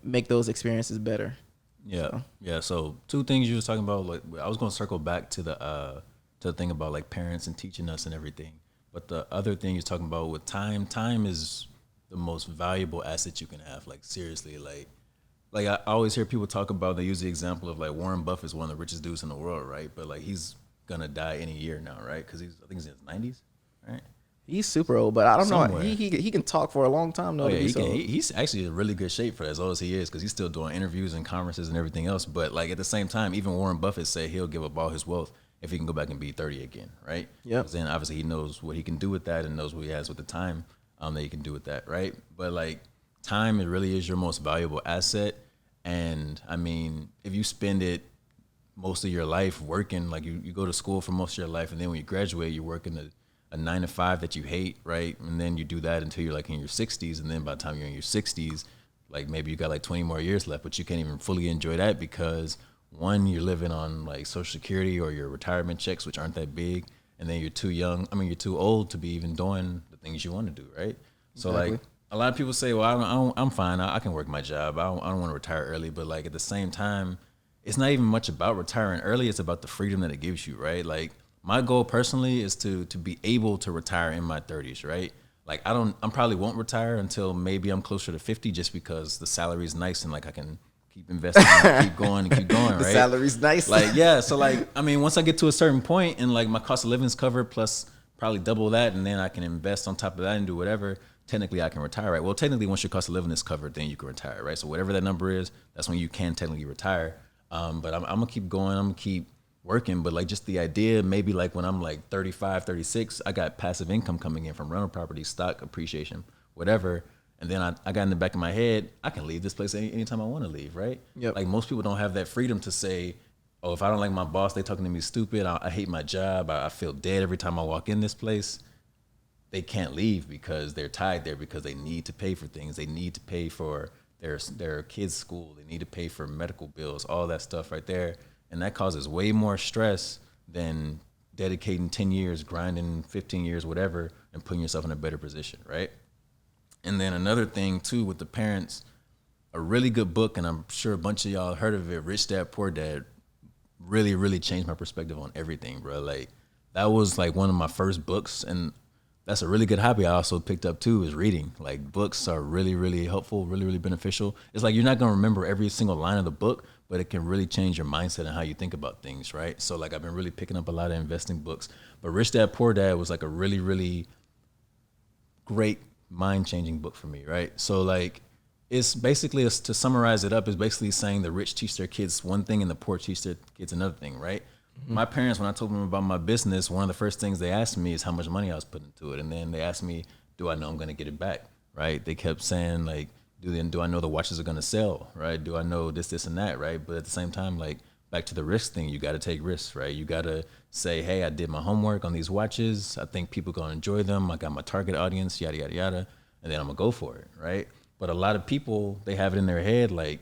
make those experiences better? Yeah. Yeah. So 2 things you was talking about, like, I was going to circle back to the thing about like parents and teaching us and everything. But the other thing you're talking about with time is the most valuable asset you can have. Like, seriously, like I always hear people talk about, they use the example of like Warren Buffett is one of the richest dudes in the world, right? But like, he's going to die any year now, right? Because I think he's in his 90s, right? He's super old, but I don't know. He can talk for a long time. Oh, yeah, he's actually in really good shape for as old as he is, because he's still doing interviews and conferences and everything else. But like, at the same time, even Warren Buffett said he'll give up all his wealth if he can go back and be 30 again, right? Yeah. Because then obviously he knows what he can do with that, and knows what he has with the time that he can do with that, right? But like, time, it really is your most valuable asset. And I mean, if you spend it most of your life working, like you go to school for most of your life, and then when you graduate, you're working a 9 to 5 that you hate, right? And then you do that until you're like in your 60s, and then by the time you're in your 60s, like maybe you got like 20 more years left, but you can't even fully enjoy that because, one, you're living on like Social Security or your retirement checks, which aren't that big, and then you're too old to be even doing the things you want to do, right? So exactly. Like, a lot of people say, well, I'm fine. I can work my job. I don't want to retire early. But like, at the same time, it's not even much about retiring early. It's about the freedom that it gives you, right? Like, my goal personally is to be able to retire in my 30s, right? Like, I probably won't retire until maybe I'm closer to 50, just because the salary is nice and like I can keep investing and keep going, right? The salary's nice. Like, yeah. So like, I mean, once I get to a certain point and like my cost of living is covered plus probably double that, and then I can invest on top of that and do whatever, technically I can retire, right? Well, technically, once your cost of living is covered, then you can retire, right? So whatever that number is, that's when you can technically retire. But I'm gonna keep going. I'm gonna keep working. But like, just the idea, maybe like when I'm like 35, 36, I got passive income coming in from rental property, stock appreciation, whatever. And then I got in the back of my head, I can leave this place anytime I want to leave, right? Yep. Like, most people don't have that freedom to say, oh, if I don't like my boss, they talking to me stupid, I hate my job, I feel dead every time I walk in this place. They can't leave because they're tied there, because they need to pay for things. They need to pay for their kids' school. They need to pay for medical bills, all that stuff right there. And that causes way more stress than dedicating 10 years, grinding 15 years, whatever, and putting yourself in a better position, right? And then another thing, too, with the parents, a really good book, and I'm sure a bunch of y'all heard of it, Rich Dad, Poor Dad really, really changed my perspective on everything, bro. Like that was like one of my first books, and that's a really good hobby I also picked up too, is reading. Like books are really, really helpful, really, really beneficial. It's like you're not gonna remember every single line of the book, but it can really change your mindset and how you think about things, right? So like I've been really picking up a lot of investing books. But Rich Dad Poor Dad was like a really, really great mind changing book for me, right? So like it's basically, to summarize it up, is basically saying the rich teach their kids one thing and the poor teach their kids another thing, right? Mm-hmm. My parents, when I told them about my business, one of the first things they asked me is how much money I was putting into it. And then they asked me, do I know I'm going to get it back, right? They kept saying like, do I know the watches are going to sell, right? Do I know this, and that, right? But at the same time, like back to the risk thing, you got to take risks, right? You got to say, hey, I did my homework on these watches. I think people going to enjoy them. I got my target audience, yada, yada, yada. And then I'm going to go for it, right? But a lot of people, they have it in their head, like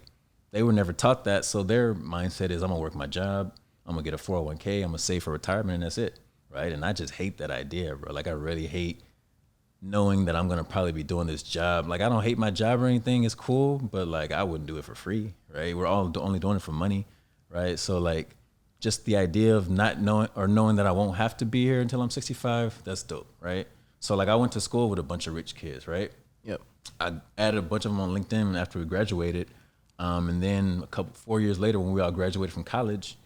they were never taught that. So their mindset is, I'm gonna work my job, I'm gonna get a 401k, I'm gonna save for retirement, and that's it, right? And I just hate that idea, bro. Like I really hate knowing that I'm gonna probably be doing this job. Like I don't hate my job or anything, it's cool, but like I wouldn't do it for free, right? We're all only doing it for money, right? So like just the idea of not knowing that I won't have to be here until I'm 65, that's dope, right? So like I went to school with a bunch of rich kids, right? Yep. I added a bunch of them on LinkedIn after we graduated. And then 4 years later, when we all graduated from college,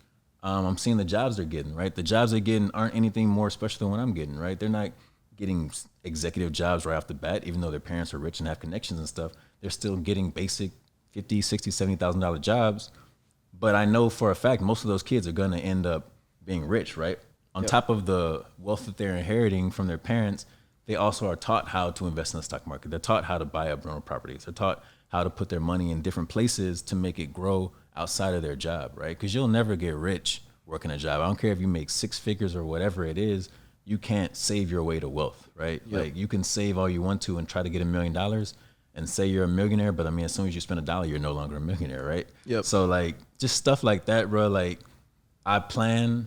I'm seeing the jobs they're getting, right? The jobs they're getting aren't anything more special than what I'm getting, right? They're not getting executive jobs right off the bat, even though their parents are rich and have connections and stuff. They're still getting basic $50,000, $60,000, $70,000 jobs. But I know for a fact, most of those kids are going to end up being rich, right? On top of the wealth that they're inheriting from their parents, they also are taught how to invest in the stock market. They're taught how to buy up rental properties. They're taught how to put their money in different places to make it grow outside of their job, right? Because you'll never get rich working a job. I don't care if you make 6 figures or whatever it is, you can't save your way to wealth, right? Yep. Like you can save all you want to and try to get $1 million and say you're a millionaire, but I mean, as soon as you spend $1, you're no longer a millionaire, right? Yep. So like just stuff like that, bro. Like the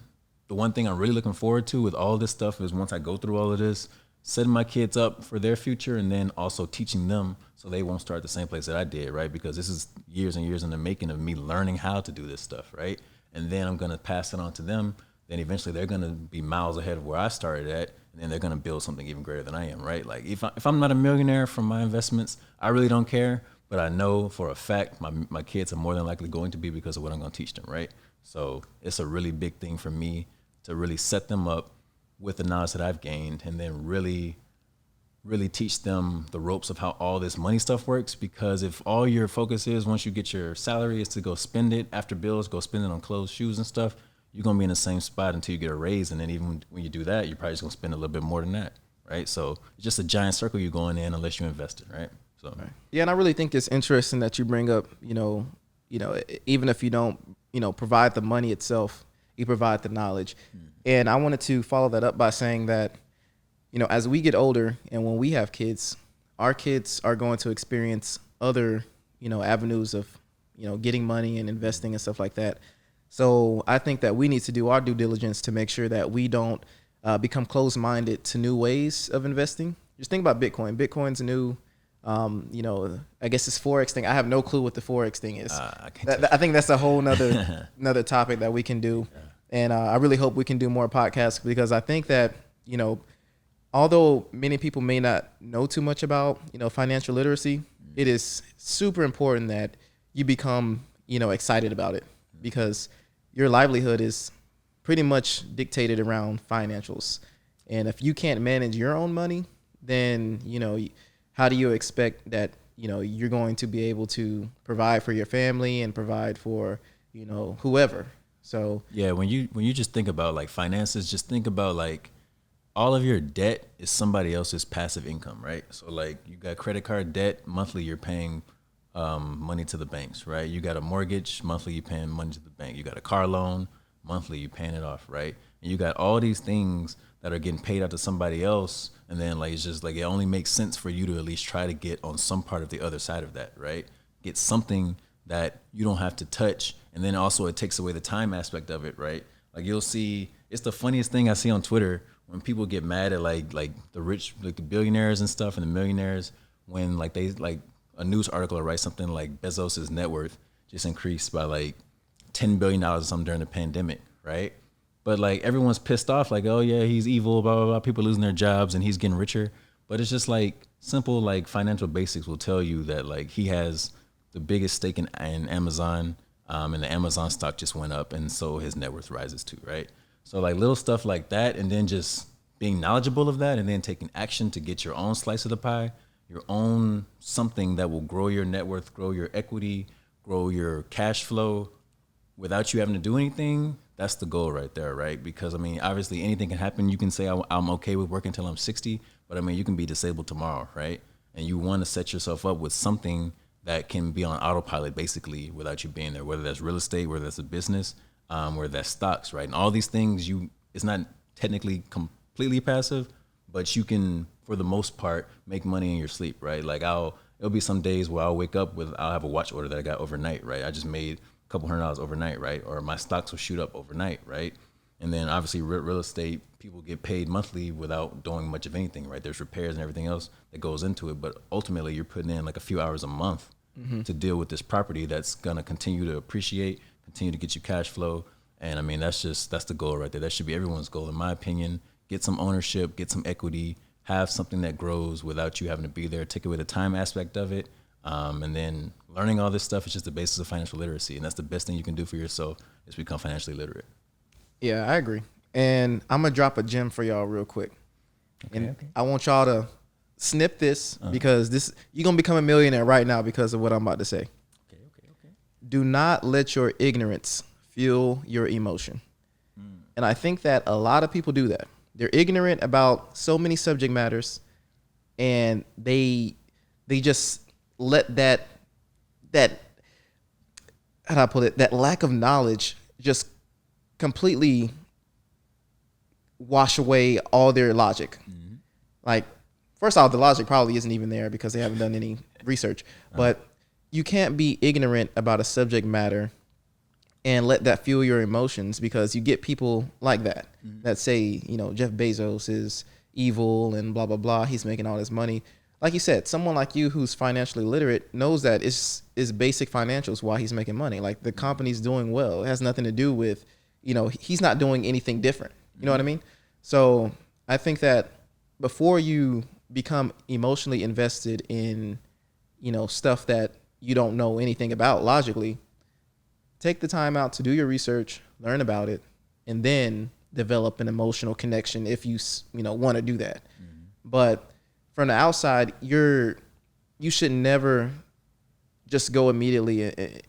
one thing I'm really looking forward to with all this stuff is once I go through all of this, setting my kids up for their future and then also teaching them so they won't start the same place that I did, right? Because this is years and years in the making of me learning how to do this stuff, right? And then I'm going to pass it on to them. Then eventually they're going to be miles ahead of where I started at, and then they're going to build something even greater than I am, right? Like if I'm not a millionaire from my investments, I really don't care, but I know for a fact my kids are more than likely going to be because of what I'm going to teach them, right? So it's a really big thing for me to really set them up with the knowledge that I've gained, and then really, really teach them the ropes of how all this money stuff works. Because if all your focus is once you get your salary is to go spend it after bills, go spend it on clothes, shoes and stuff, you're going to be in the same spot until you get a raise. And then even when you do that, you're probably just going to spend a little bit more than that, right? So it's just a giant circle you're going in unless you invest it, right? So yeah, and I really think it's interesting that you bring up, even if you don't, provide the money itself, you provide the knowledge. And I wanted to follow that up by saying that, as we get older and when we have kids, our kids are going to experience other, avenues of, getting money and investing and stuff like that. So I think that we need to do our due diligence to make sure that we don't become closed-minded to new ways of investing. Just think about Bitcoin. Bitcoin's a new, I guess this Forex thing. I have no clue what the Forex thing is. I think that's a whole another topic that we can do. Yeah. And I really hope we can do more podcasts because I think that, although many people may not know too much about, financial literacy, it is super important that you become, excited about it because your livelihood is pretty much dictated around financials. And if you can't manage your own money, then, how do you expect that, you're going to be able to provide for your family and provide for, whoever? So yeah, when you just think about like finances, just think about like all of your debt is somebody else's passive income, right? So like you got credit card debt, monthly you're paying money to the banks, right? You got a mortgage, monthly you're paying money to the bank. You got a car loan, monthly you're paying it off, right? And you got all these things that are getting paid out to somebody else, and then like it's just like it only makes sense for you to at least try to get on some part of the other side of that, right? Get something that you don't have to touch. And then also it takes away the time aspect of it, right? Like you'll see, it's the funniest thing I see on Twitter when people get mad at like the rich, like the billionaires and stuff and the millionaires when like they like a news article will write something like Bezos' net worth just increased by like $10 billion or something during the pandemic, right? But like everyone's pissed off, like, oh yeah, he's evil, blah, blah, blah. People losing their jobs and he's getting richer. But it's just like simple, like financial basics will tell you that like he has the biggest stake in Amazon, and the Amazon stock just went up, and so his net worth rises too, right? So like little stuff like that, and then just being knowledgeable of that, and then taking action to get your own slice of the pie, your own something that will grow your net worth, grow your equity, grow your cash flow without you having to do anything. That's the goal right there, right? Because I mean, obviously anything can happen. You can say I'm okay with working until I'm 60, but I mean, you can be disabled tomorrow, right? And you want to set yourself up with something that can be on autopilot basically without you being there, whether that's real estate, whether that's a business, whether that's stocks, right? And all these things, it's not technically completely passive, but you can, for the most part, make money in your sleep, right? Like it'll be some days where I'll wake up I'll have a watch order that I got overnight, right? I just made a couple $100 overnight, right? Or my stocks will shoot up overnight, right? And then obviously real estate, people get paid monthly without doing much of anything, right? There's repairs and everything else that goes into it, but ultimately you're putting in like a few hours a month to deal with this property that's gonna continue to appreciate, continue to get you cash flow. And I mean, that's the goal right there. That should be everyone's goal, in my opinion. Get some ownership, get some equity, have something that grows without you having to be there. Take away the time aspect of it. And then learning all this stuff is just the basis of financial literacy. And that's the best thing you can do for yourself is become financially literate. Yeah, I agree. And I'm going to drop a gem for y'all real quick. Okay. I want y'all to snip this because you're going to become a millionaire right now because of what I'm about to say. Okay. Do not let your ignorance fuel your emotion. And I think that a lot of people do that. They're ignorant about so many subject matters, and they just let that how do I put it, that lack of knowledge just completely wash away all their logic. Like, first off, the logic probably isn't even there because they haven't done any research. But you can't be ignorant about a subject matter and let that fuel your emotions, because you get people like that that say, Jeff Bezos is evil and blah, blah, blah. He's making all this money. Like you said, someone like you who's financially literate knows that it's basic financials why he's making money. Like the company's doing well. It has nothing to do with, he's not doing anything different. You know what I mean? So I think that before you become emotionally invested in, stuff that you don't know anything about logically, take the time out to do your research, learn about it, and then develop an emotional connection if you want to do that. But from the outside, you should never just go immediately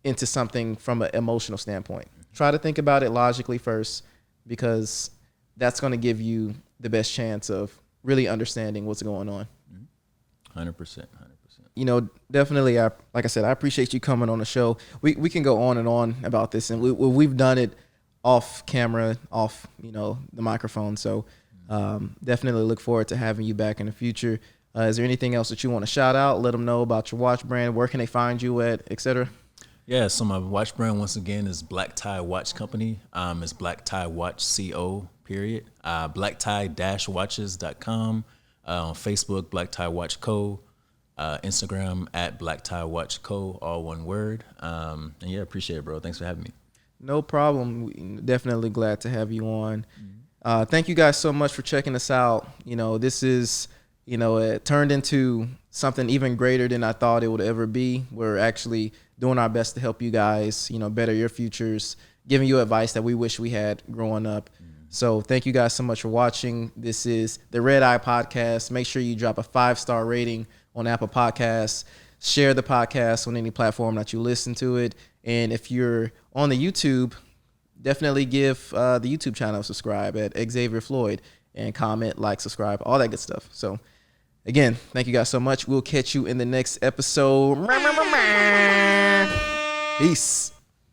into something from an emotional standpoint. Try to think about it logically first, because that's going to give you the best chance of really understanding what's going on. 100%. Definitely. Like I said, I appreciate you coming on the show. We can go on and on about this, and we've done it off camera, off the microphone. So definitely look forward to having you back in the future. Is there anything else that you want to shout out? Let them know about your watch brand. Where can they find you at, etc.? Yeah, so my watch brand, once again, is Black Tie Watch Company. It's Black Tie Watch CO, period. blacktie-watches.com. On Facebook, Black Tie Watch Co. Instagram at Black Tie Watch Co. All one word. And yeah, appreciate it, bro. Thanks for having me. No problem. We're definitely glad to have you on. Thank you guys so much for checking us out. This is, it turned into something even greater than I thought it would ever be. We're actually doing our best to help you guys, better your futures, giving you advice that we wish we had growing up. So thank you guys so much for watching. This is the Red Eye Podcast. Make sure you drop a 5-star rating on Apple Podcasts. Share the podcast on any platform that you listen to it. And if you're on the YouTube, definitely give the YouTube channel a subscribe at Xavier Floyd, and comment, like, subscribe, all that good stuff. So again, thank you guys so much. We'll catch you in the next episode. Peace.